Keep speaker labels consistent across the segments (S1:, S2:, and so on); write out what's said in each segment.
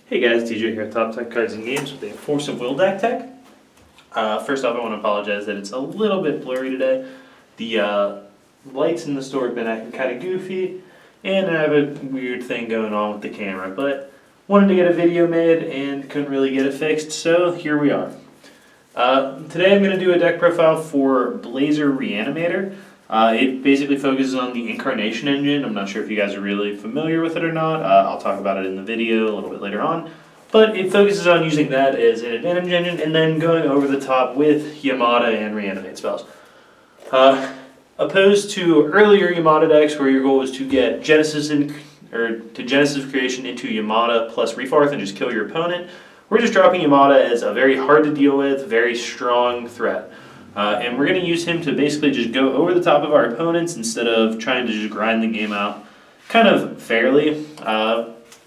S1: Hey guys, DJ here at Top Tech Cards and Games with a Force of Will deck tech. First off, I want to apologize that it's a little bit blurry today. The lights in the store have been acting kind of goofy, and I have a weird thing going on with the camera, but wanted to get a video made and couldn't really get it fixed, so here we are. Today I'm going to do a deck profile for Blazer Reanimator. It basically focuses on the Incarnation engine. I'm not sure if you guys are really familiar with it or not. I'll talk about it in the video a little bit later on. But it focuses on using that as an advantage engine and then going over the top with Yamada and Reanimate spells. Opposed to earlier Yamada decks where your goal was to get Genesis creation into Yamada plus Refarth and just kill your opponent, we're just dropping Yamada as a very hard to deal with, very strong threat. And we're going to use him to basically just go over the top of our opponents instead of trying to just grind the game out kind of fairly,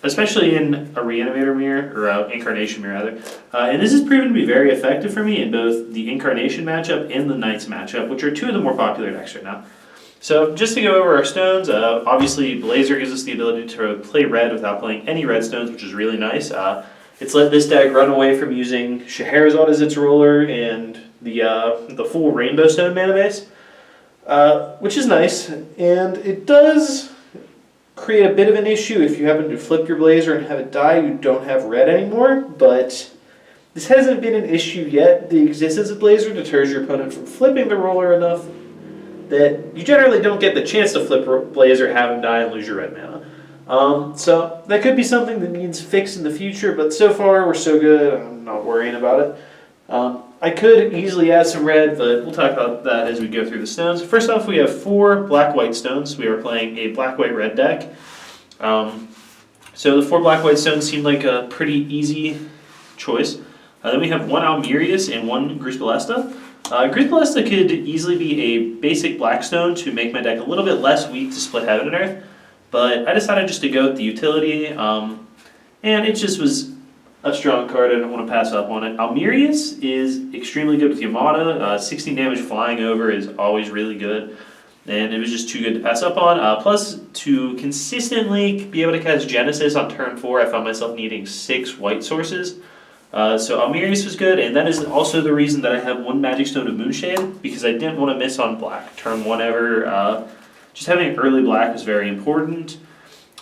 S1: especially in a Reanimator mirror, or Incarnation mirror rather. And this has proven to be very effective for me in both the Incarnation matchup and the Knights matchup, which are two of the more popular decks right now. So just to go over our stones, obviously Blazer gives us the ability to play red without playing any red stones, which is really nice. It's let this deck run away from using Scheherazade as its ruler and the full Rainbow Stone mana base, which is nice, and it does create a bit of an issue if you happen to flip your Blazer and have it die. You don't have red anymore, but this hasn't been an issue yet. The existence of Blazer deters your opponent from flipping the ruler enough that you generally don't get the chance to flip Blazer, have him die, and lose your red mana. So that could be something that needs fixed in the future, but so far we're so good, I'm not worrying about it. I could easily add some red, but we'll talk about that as we go through the stones. First off, we have 4 black-white stones. We are playing a black-white-red deck. So the 4 black-white stones seem like a pretty easy choice. Then we have 1 Almirius and 1 Grus Ballesta. Grus Ballesta could easily be a basic black stone to make my deck a little bit less weak to split Heaven and Earth, but I decided just to go with the utility, and it just was a strong card. I don't want to pass up on it. Almirius is extremely good with Yamada. 16 damage flying over is always really good, and it was just too good to pass up on. Plus, to consistently be able to cast Genesis on turn 4, I found myself needing 6 white sources. So Almirius was good, and that is also the reason that I have 1 Magic Stone of Moonshade, because I didn't want to miss on black turn 1 ever. Just having early black was very important.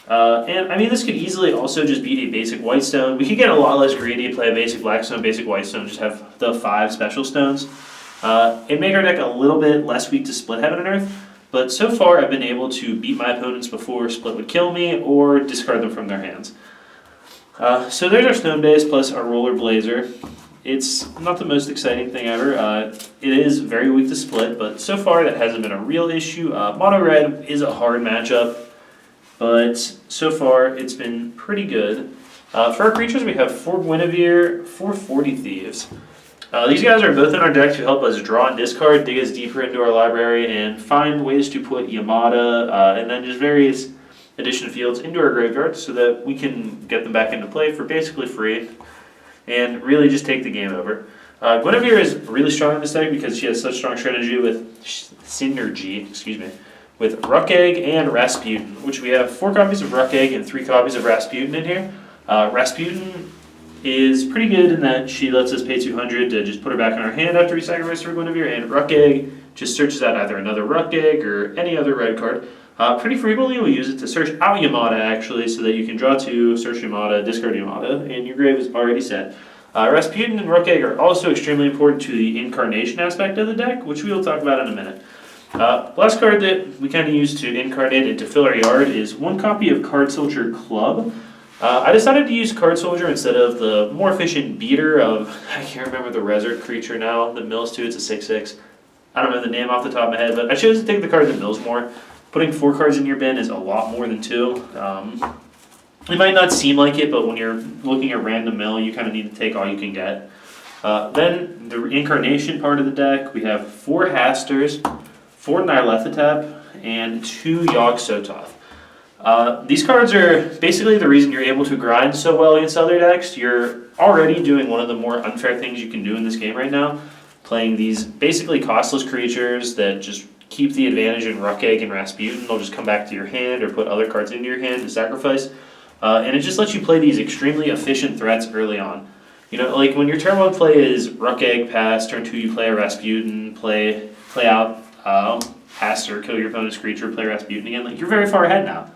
S1: And I mean, this could easily also just be a basic white stone. We could get a lot less greedy, play a basic black stone, basic white stone, just have the 5 special stones. It'd make our deck a little bit less weak to split Heaven and Earth, but so far I've been able to beat my opponents before split would kill me or discard them from their hands. So there's our stone base plus our roller Blazer. It's not the most exciting thing ever. It is very weak to split, but so far that hasn't been a real issue. Mono red is a hard matchup, but so far it's been pretty good. For our creatures, we have 4 Guinevere, 4 40 Thieves. These guys are both in our deck to help us draw and discard, dig us deeper into our library, and find ways to put Yamada and then just various addition fields into our graveyard so that we can get them back into play for basically free and really just take the game over. Guinevere is really strong in this deck because she has such strong synergy with Ruck Egg and Rasputin, which we have 4 copies of Ruck Egg and 3 copies of Rasputin in here. Rasputin is pretty good in that she lets us pay 200 to just put her back in our hand after we sacrifice her Guinevere, and Ruck Egg just searches out either another Ruck Egg or any other red card. Pretty frequently we'll use it to search out Yamada actually, so that you can draw 2, search Yamada, discard Yamada, and your grave is already set. Rasputin and Ruck Egg are also extremely important to the Incarnation aspect of the deck, which we will talk about in a minute. Last card that we kind of use to incarnate and to fill our yard is 1 copy of Card Soldier Club. I decided to use Card Soldier instead of the more efficient beater of, I can't remember the Resort creature now, that mills 2, it's a 6/6. I don't know the name off the top of my head, but I chose to take the card that mills more. Putting 4 cards in your bin is a lot more than 2. It might not seem like it, but when you're looking at random mill, you kind of need to take all you can get. Then the Incarnation part of the deck, we have 4 Hasters, 4 Nyarlathotep, and 2 Yogg-Sothoth. These cards are basically the reason you're able to grind so well against other decks. You're already doing one of the more unfair things you can do in this game right now, playing these basically costless creatures that just keep the advantage in Ruck Egg and Rasputin. They'll just come back to your hand or put other cards into your hand to sacrifice. And it just lets you play these extremely efficient threats early on. You know, like when your turn 1 play is Rook Egg pass, turn 2 you play a Rasputin, play out pass or kill your opponent's creature, play Rasputin again, like you're very far ahead now.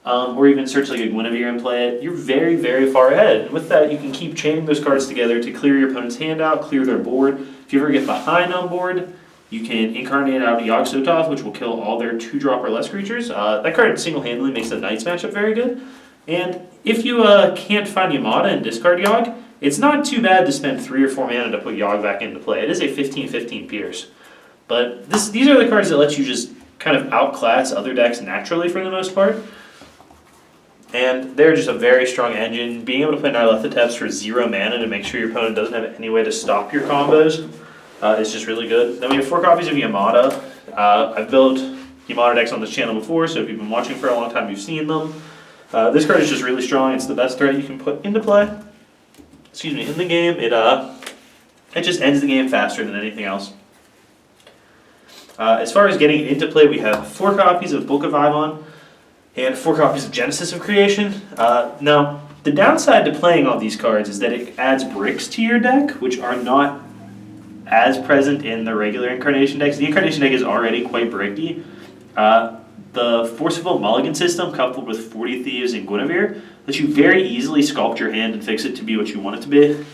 S1: Or even search like a Guinevere and play it, you're very, very far ahead. And with that, you can keep chaining those cards together to clear your opponent's hand out, clear their board. If you ever get behind on board, you can incarnate out Yogg-Sothoth, which will kill all their 2-drop or less creatures. That card single-handedly makes the Knights matchup very good. And if you can't find Yamada and discard Yogg, it's not too bad to spend 3 or 4 mana to put Yogg back into play. It is a 15/15 Pierce. But these are the cards that let you just kind of outclass other decks naturally for the most part. And they're just a very strong engine. Being able to play Nyarlathotep's for 0 mana to make sure your opponent doesn't have any way to stop your combos is just really good. Then we have 4 copies of Yamada. I've built Yamada decks on this channel before, so if you've been watching for a long time, you've seen them. This card is just really strong. It's the best threat you can put into play. In the game. It just ends the game faster than anything else. As far as getting into play, we have 4 copies of Book of Ivon and 4 copies of Genesis of Creation. Now, the downside to playing all these cards is that it adds bricks to your deck, which are not as present in the regular Incarnation decks. The Incarnation deck is already quite bricky. The Forcible Mulligan system, coupled with 40 Thieves and Guinevere, lets you very easily sculpt your hand and fix it to be what you want it to be.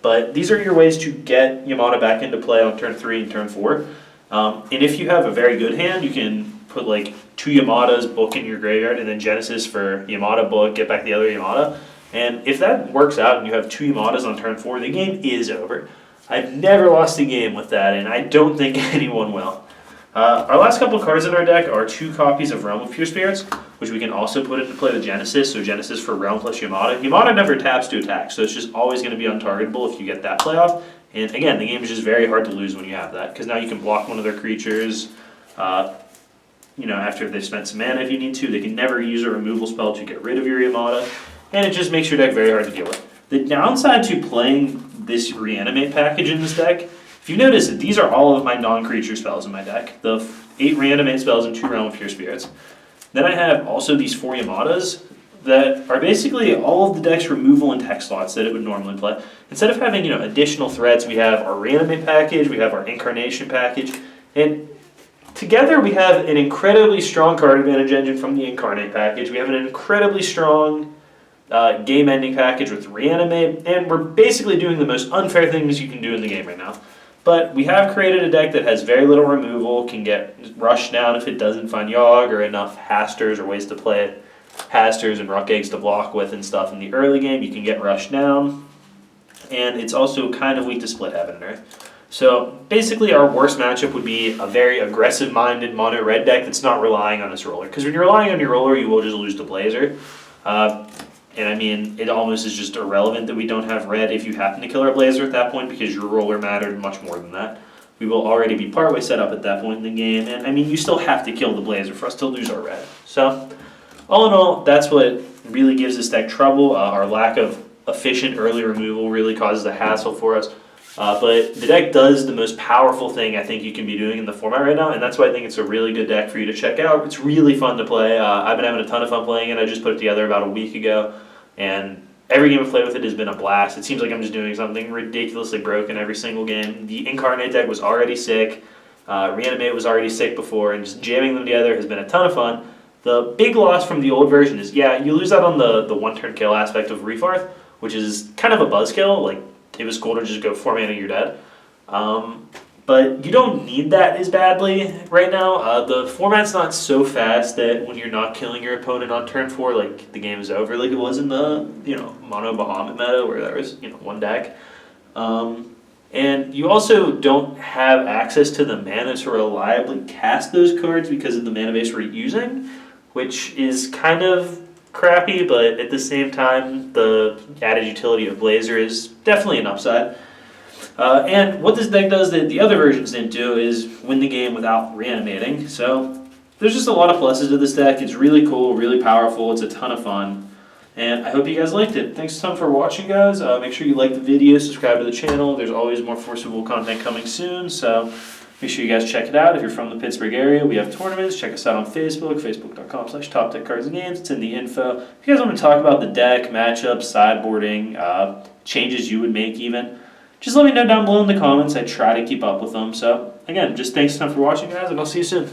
S1: But these are your ways to get Yamada back into play on turn 3 and turn 4. And if you have a very good hand, you can put like 2 Yamadas, book in your graveyard, and then Genesis for Yamada, book, get back the other Yamada. And if that works out and you have 2 Yamadas on turn 4, the game is over. I've never lost a game with that, and I don't think anyone will. Our last couple of cards in our deck are 2 copies of Realm of Pure Spirits, which we can also put into play with Genesis, so Genesis for Realm plus Yamada. Yamada never taps to attack, so it's just always going to be untargetable if you get that playoff. And again, the game is just very hard to lose when you have that, because now you can block one of their creatures, after they've spent some mana if you need to. They can never use a removal spell to get rid of your Yamada, and it just makes your deck very hard to deal with. The downside to playing this Reanimate package in this deck, if you notice, these are all of my non-creature spells in my deck. The 8 Reanimate spells and 2 Realm of Pure Spirits. Then I have also these 4 Yamadas that are basically all of the deck's removal and text slots that it would normally play. Instead of having additional threats, we have our Reanimate package, we have our Incarnation package, and together we have an incredibly strong card advantage engine from the Incarnate package. We have an incredibly strong game-ending package with Reanimate, and we're basically doing the most unfair things you can do in the game right now. But we have created a deck that has very little removal, can get rushed down if it doesn't find Yogg or enough Hasters or ways to play it. Hasters and Rook Eggs to block with and stuff in the early game, you can get rushed down. And it's also kind of weak to Split Heaven and Earth. So basically our worst matchup would be a very aggressive-minded mono-red deck that's not relying on its roller. Because when you're relying on your roller, you will just lose to Blazer. And I mean, it almost is just irrelevant that we don't have red if you happen to kill our Blazer at that point, because your roller mattered much more than that. We will already be partway set up at that point in the game, and I mean, you still have to kill the Blazer for us to lose our red. So, all in all, that's what really gives this deck trouble. Our lack of efficient early removal really causes a hassle for us. But the deck does the most powerful thing I think you can be doing in the format right now, and that's why I think it's a really good deck for you to check out. It's really fun to play. I've been having a ton of fun playing it. I just put it together about a week ago, and every game I've played with it has been a blast. It seems like I'm just doing something ridiculously broken every single game. The Incarnate deck was already sick. Reanimate was already sick before, and just jamming them together has been a ton of fun. The big loss from the old version is, you lose out on the one-turn kill aspect of Refarth, which is kind of a buzzkill. Like, it was cool to just go 4 mana, you're dead. But you don't need that as badly right now. The format's not so fast that when you're not killing your opponent on turn 4, like, the game is over, like it was in the, Mono Bahamut meta, where there was, one deck. And you also don't have access to the mana to reliably cast those cards because of the mana base we're using, which is kind of crappy, but at the same time, the added utility of Blazer is definitely an upside. And what this deck does that the other versions didn't do is win the game without reanimating. So there's just a lot of pluses to this deck. It's really cool, really powerful. It's a ton of fun. And I hope you guys liked it. Thanks a ton for watching, guys. Make sure you like the video, subscribe to the channel. There's always more Forcible content coming soon. So Make sure you guys check it out. If you're from the Pittsburgh area, we have tournaments. Check us out on Facebook, facebook.com/TopDeckCardsAndGames. It's in the info. If you guys want to talk about the deck, matchups, sideboarding, changes you would make even, just let me know down below in the comments. I try to keep up with them. So, again, just thanks a ton for watching, guys, and I'll see you soon.